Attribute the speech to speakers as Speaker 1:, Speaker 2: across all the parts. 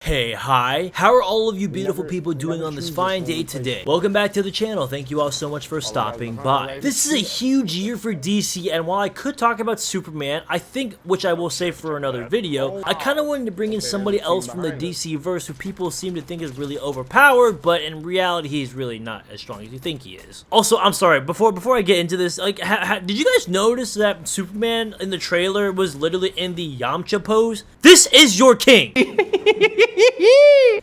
Speaker 1: Hey, hi. How are all of you beautiful people doing on this fine day today? Welcome back to the channel. Thank you all so much for stopping by. This is a huge year for DC, and while I could talk about Superman, I think, which I will say for another video, I kind of wanted to bring in somebody else from the DC verse who people seem to think is really overpowered, but in reality, he's really not as strong as you think he is. Also, I'm sorry, before I get into this, like, did you guys notice that Superman in the trailer was literally in the Yamcha pose? This is your king!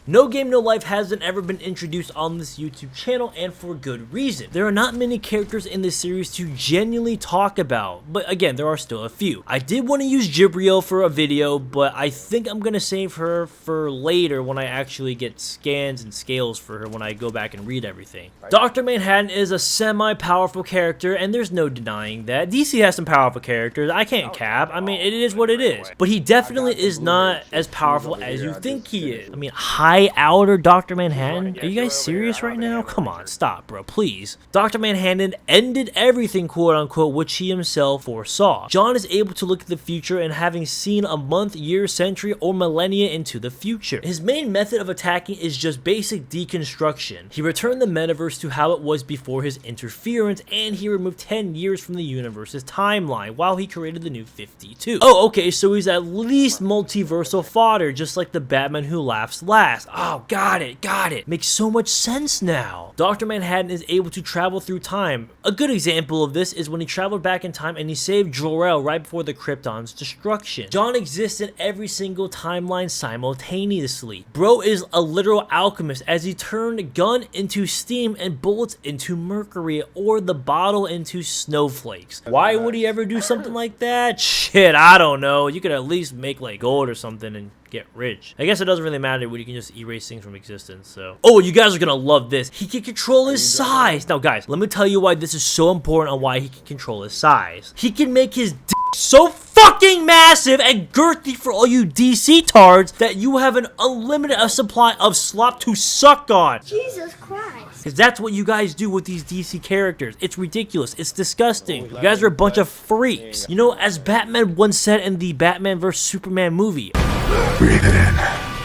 Speaker 1: No Game No Life hasn't ever been introduced on this YouTube channel, and for good reason. There are not many characters in this series to genuinely talk about, but again, there are still a few. I did want to use Jibriel for a video, but I think I'm gonna save her for later when I actually get scans and scales for her when I go back and read everything. Dr. Manhattan is a semi-powerful character, and there's no denying that. DC has some powerful characters, I can't cap, I mean, it is what it is. But he definitely is not as powerful as you think he is. I mean, high outer Dr. Manhattan? Are you guys serious right now? Come on, stop, bro, please. Dr. Manhattan ended everything, quote unquote, which he himself foresaw. John is able to look at the future and having seen a month, year, century, or millennia into the future. His main method of attacking is just basic deconstruction. He returned the metaverse to how it was before his interference, and he removed 10 years from the universe's timeline while he created the new 52. Oh, okay, so he's at least multiversal fodder, just like the Batman who laughs last. Oh, got it. Makes so much sense now. Dr. Manhattan is able to travel through time. A good example of this is when he traveled back in time and he saved Jor-El right before the Krypton's destruction. John exists in every single timeline simultaneously. Bro is a literal alchemist as he turned gun into steam and bullets into mercury, or the bottle into snowflakes. Why would he ever do something like that? Shit, I don't know. You could at least make like gold or something and get rich. I guess it doesn't really matter when you can just erase things from existence, so. Oh, you guys are gonna love this. He can control his size. Now, guys, let me tell you why this is so important on why he can control his size. He can make his dick so fucking massive and girthy for all you DC tards that you have an unlimited supply of slop to suck on.
Speaker 2: Jesus Christ.
Speaker 1: Because that's what you guys do with these DC characters. It's ridiculous. It's disgusting. You guys are a bunch of freaks. You know, as Batman once said in the Batman vs Superman movie, breathe it in.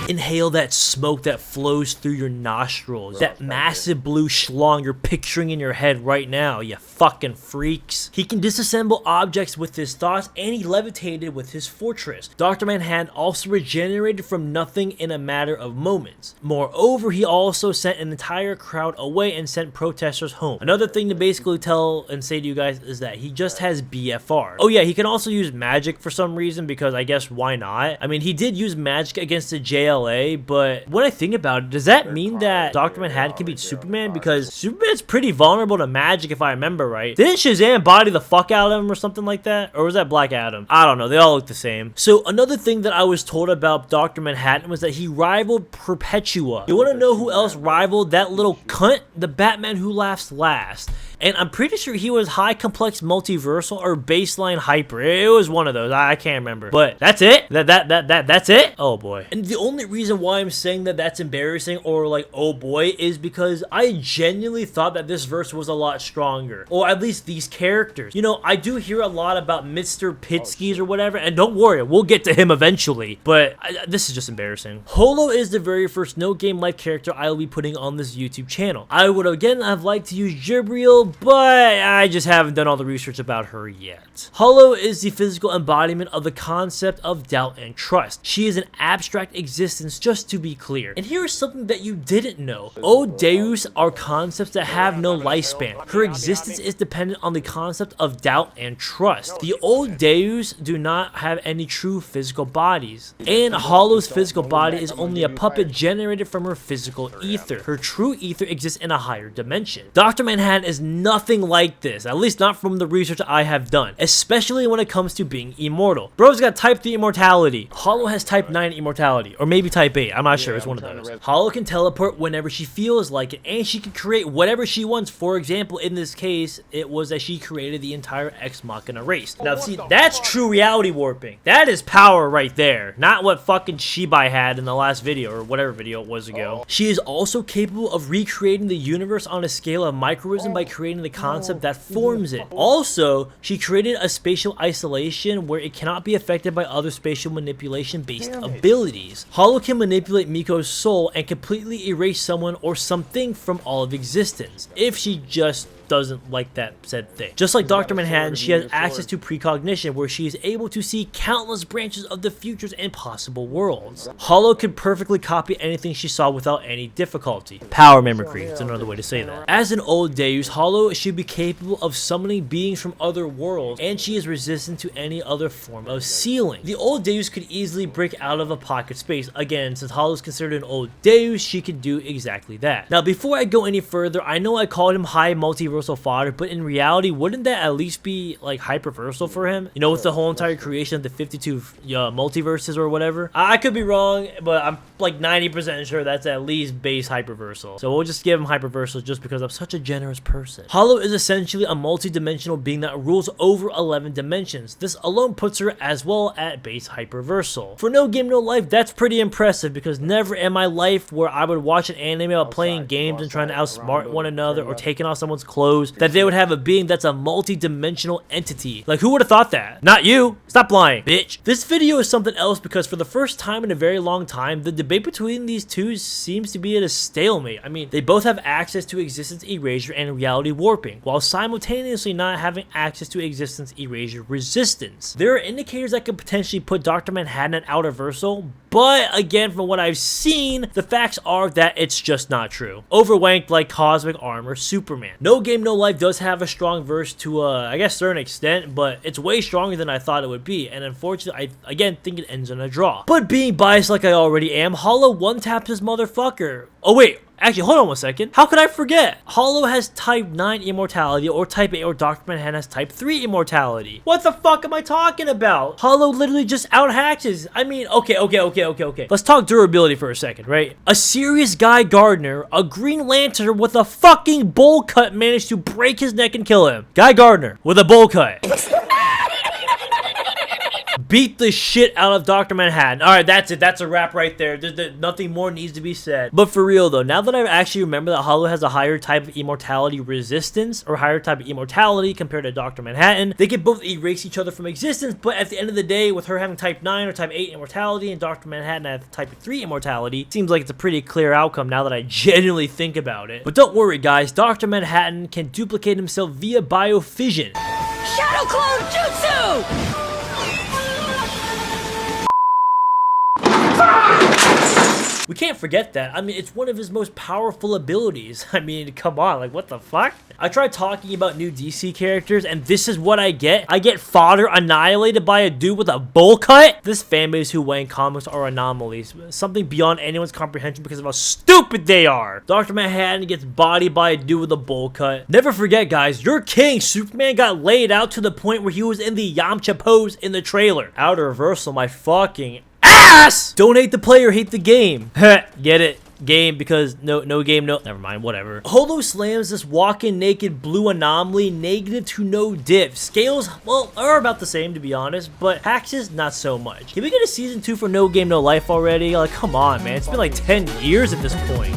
Speaker 1: Inhale that smoke that flows through your nostrils. That massive blue schlong you're picturing in your head right now, you fucking freaks. He can disassemble objects with his thoughts, and he levitated with his fortress. Dr. Manhattan also regenerated from nothing in a matter of moments. Moreover, he also sent an entire crowd away and sent protesters home. Another thing to basically tell and say to you guys is that he just has BFR. Oh yeah, he can also use magic for some reason, because I guess why not? I mean, he did use magic against the JLA, but when I think about it, does that mean that Dr. Manhattan can beat Superman? Because Superman's pretty vulnerable to magic, if I remember right. Didn't Shazam body the fuck out of him or something like that? Or was that Black Adam? I don't know, they all look the same. So another thing that I was told about Dr. Manhattan was that he rivaled Perpetua. You wanna know who else rivaled that little cunt? The Batman who laughs last. And I'm pretty sure he was high complex multiversal or baseline hyper. It was one of those. I can't remember. But that's it? That's it? Oh boy. And the only reason why I'm saying that that's embarrassing or like, oh boy, is because I genuinely thought that this verse was a lot stronger. Or at least these characters. You know, I do hear a lot about Mr. Pitskis or whatever, and don't worry, we'll get to him eventually. But this is just embarrassing. Holou is the very first No Game Life character I will be putting on this YouTube channel. I would again have liked to use Jibriel, but I just haven't done all the research about her yet. Holou is the physical embodiment of the concept of doubt and trust. She is an abstract existence, just to be clear. And here is something that you didn't know. O Deus are concepts that have no lifespan. Her existence is dependent on the concept of doubt and trust. The old Deus do not have any true physical bodies. And Holou's physical body is only a puppet generated from her physical ether. Her true ether exists in a higher dimension. Dr. Manhattan is nothing like this, at least not from the research I have done, especially when it comes to being immortal. Bro's got type 3 immortality. Holou has type 9 immortality, or maybe type 8, I'm not sure, it's one of those. Holou can teleport whenever she feels like it, and she can create whatever she wants. For example, in this case, it was that she created the entire Ex Machina race. Now see, that's true reality warping. That is power right there, not what fucking Shibai had in the last video, or whatever video it was ago. She is also capable of recreating the universe on a scale of microism by creating creating the concept that forms it. Also, she created a spatial isolation where it cannot be affected by other spatial manipulation based abilities. Holou can manipulate Miko's soul and completely erase someone or something from all of existence if she just doesn't like that said thing. Just like Dr. Manhattan, she has access to precognition where she is able to see countless branches of the futures and possible worlds. Holou could perfectly copy anything she saw without any difficulty. Power mimicry is another way to say that. As an old Deus, Holou should be capable of summoning beings from other worlds, and she is resistant to any other form of sealing. The old Deus could easily break out of a pocket space. Again, since Holou is considered an old Deus, she could do exactly that. Now, before I go any further, I know I called him high multiversal fodder, but in reality, wouldn't that at least be like hyperversal for him? You know, with the whole entire creation of the 52 multiverses or whatever. I could be wrong, but I'm like 90% sure that's at least base hyperversal. So we'll just give him hyperversal just because I'm such a generous person. Holou is essentially a multi-dimensional being that rules over 11 dimensions. This alone puts her as well at base hyperversal. For No Game No Life, that's pretty impressive because never in my life where I would watch an anime about playing games and trying to outsmart one another or taking off someone's clothes that they would have a being that's a multi-dimensional entity. Like, who would have thought that? Not you. Stop lying, bitch. This video is something else because for the first time in a very long time, the debate between these two seems to be at a stalemate. I mean, they both have access to existence erasure and reality warping, while simultaneously not having access to existence erasure resistance. There are indicators that could potentially put Dr. Manhattan at outerversal, but again, from what I've seen, the facts are that it's just not true. Overwanked like Cosmic Armor Superman. No Game No Life does have a strong verse to I guess certain extent, but it's way stronger than I thought it would be, and unfortunately I again think it ends in a draw. But being biased like I already am, Holou one-taps this motherfucker. Oh wait, actually, hold on one second. How could I forget? Holou has type 9 immortality, or type 8, or Dr. Manhattan has type 3 immortality. What the fuck am I talking about? Holou literally just out-hacks. I mean, okay. Let's talk durability for a second, right? A serious Guy Gardner, a Green Lantern with a fucking bowl cut managed to break his neck and kill him. Guy Gardner with a bowl cut. Beat the shit out of Dr. Manhattan. Alright, that's it. That's a wrap right there. Nothing more needs to be said. But for real though, now that I actually remember that Holou has a higher type of immortality resistance, or higher type of immortality compared to Dr. Manhattan, they can both erase each other from existence, but at the end of the day, with her having type 9 or type 8 immortality and Dr. Manhattan having type 3 immortality, seems like it's a pretty clear outcome now that I genuinely think about it. But don't worry guys, Dr. Manhattan can duplicate himself via biofission.
Speaker 2: Shadow Clone Jutsu!
Speaker 1: We can't forget that. I mean, it's one of his most powerful abilities. I mean, come on, like, what the fuck? I tried talking about new DC characters, and this is what I get. I get fodder annihilated by a dude with a bowl cut. This fanbase who Wayne comics are anomalies. Something beyond anyone's comprehension because of how stupid they are. Dr. Manhattan gets bodied by a dude with a bowl cut. Never forget, guys, your king, Superman, got laid out to the point where he was in the Yamcha pose in the trailer. Outer reversal, my fucking ass! Don't hate the player, hate the game. Get it? Game because no game, no, never mind, whatever. Holou slams this walking naked blue anomaly negative to no diff. Scales, well, are about the same to be honest, but Hax's not so much. Can we get a season 2 for No Game No Life already? Like, come on, man. It's been like 10 years at this point.